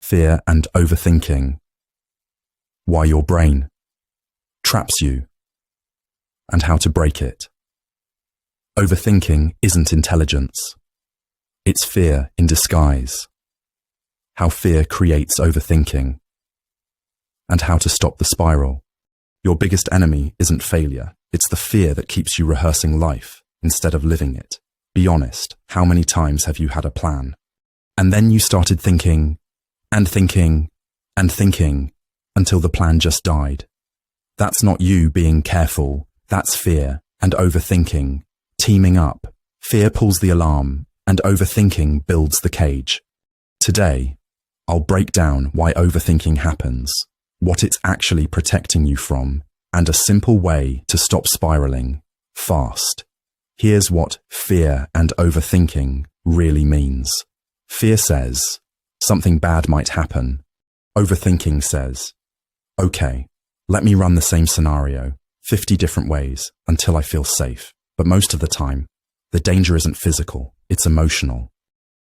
fear and overthinking. Why your brain traps you and how to break it. Overthinking isn't intelligence. It's fear in disguise. How fear creates overthinking and how to stop the spiral. Your biggest enemy isn't failure. It's the fear that keeps you rehearsing life instead of living it. Be honest, how many times have you had a plan? And then you started thinking and thinking and thinking until the plan just died. That's not you being careful. That's fear and overthinking teaming up. Fear pulls the alarm and overthinking builds the cage. Today, I'll break down why overthinking happens, what it's actually protecting you from, and a simple way to stop spiraling fast. Here's what fear and overthinking really means. Fear says, something bad might happen. Overthinking says, okay, let me run the same scenario 50 different ways until I feel safe. But most of the time, the danger isn't physical, it's emotional.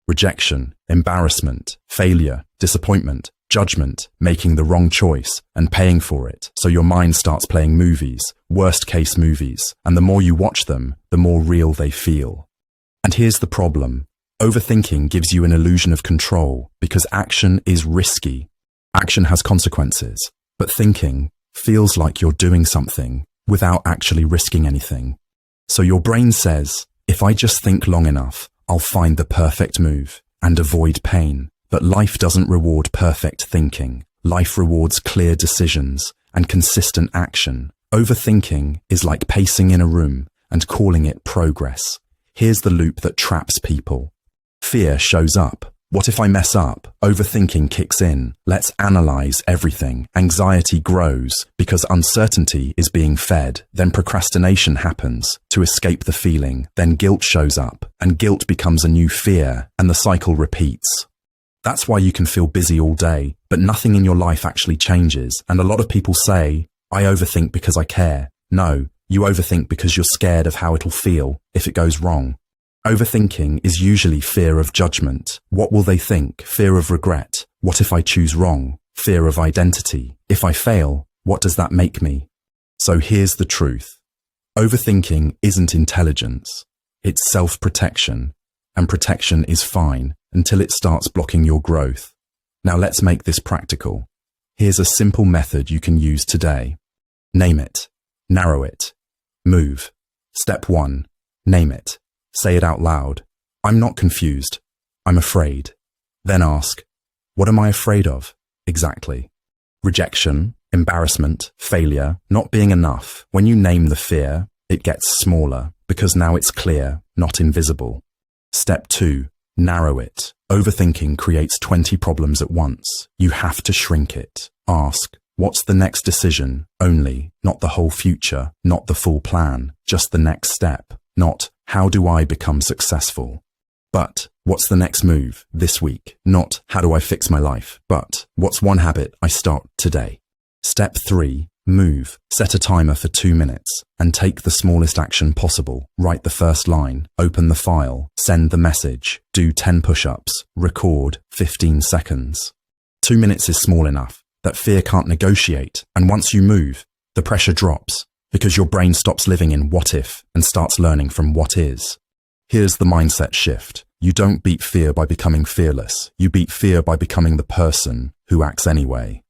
Rejection, embarrassment, failure, disappointment, judgment, making the wrong choice, and paying for it. So your mind starts playing movies, worst-case movies, and the more you watch them, the more real they feel. And here's the problem. Overthinking gives you an illusion of control because action is risky. Action has consequences, but thinking feels like you're doing something without actually risking anything. So your brain says, if I just think long enough, I'll find the perfect move and avoid pain. But life doesn't reward perfect thinking. Life rewards clear decisions and consistent action. Overthinking is like pacing in a room and calling it progress. Here's the loop that traps people. Fear shows up. What if I mess up? Overthinking kicks in. Let's analyze everything. Anxiety grows because uncertainty is being fed. Then procrastination happens to escape the feeling. Then guilt shows up and guilt becomes a new fear and the cycle repeats. That's why you can feel busy all day, but nothing in your life actually changes. And a lot of people say, I overthink because I care. No, you overthink because you're scared of how it'll feel if it goes wrong. Overthinking is usually fear of judgment. What will they think? Fear of regret. What if I choose wrong? Fear of identity. If I fail, what does that make me? So here's the truth. Overthinking isn't intelligence. It's self-protection. And protection is fine until it starts blocking your growth. Now let's make this practical. Here's a simple method you can use today. Name it. Narrow it. Move. Step 1. Name it. Say it out loud. I'm not confused. I'm afraid. Then ask, what am I afraid of? Exactly. Rejection, embarrassment, failure, not being enough. When you name the fear, it gets smaller because now it's clear, not invisible. Step 2. Narrow it. Overthinking creates 20 problems at once. You have to shrink it. Ask, what's the next decision? Only, not the whole future, not the full plan, just the next step. Not, how do I become successful? But, what's the next move this week? Not, how do I fix my life? But, what's one habit I start today? Step 3. Move. Set a timer for 2 minutes and take the smallest action possible. Write the first line, open the file, send the message, do 10 push-ups, record 15 seconds. 2 minutes is small enough that fear can't negotiate, and once you move, the pressure drops because your brain stops living in what if and starts learning from what is. Here's the mindset shift. You don't beat fear by becoming fearless. You beat fear by becoming the person who acts anyway.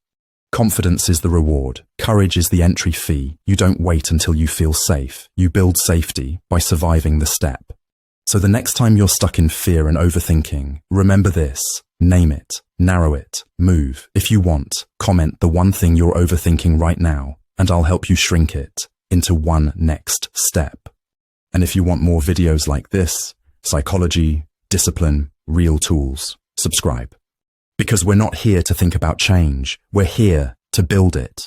Confidence is the reward. Courage is the entry fee. You don't wait until you feel safe. You build safety by surviving the step. So the next time you're stuck in fear and overthinking, remember this. Name it. Narrow it. Move. If you want, comment the one thing you're overthinking right now, and I'll help you shrink it into one next step. And if you want more videos like this, psychology, discipline, real tools, subscribe. Because we're not here to think about change. We're here to build it.